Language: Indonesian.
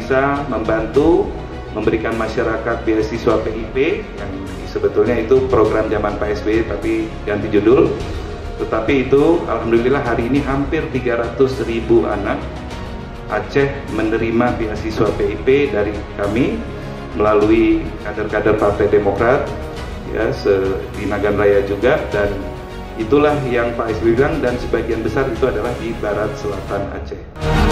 bisa membantu memberikan masyarakat beasiswa PIP yang sebetulnya itu program zaman Pak SBY tapi ganti judul. Tetapi itu alhamdulillah hari ini hampir 300.000 anak Aceh menerima beasiswa PIP dari kami melalui kader-kader Partai Demokrat ya di Nagan Raya juga, dan itulah yang Pak SBY bilang, dan sebagian besar itu adalah di barat selatan Aceh.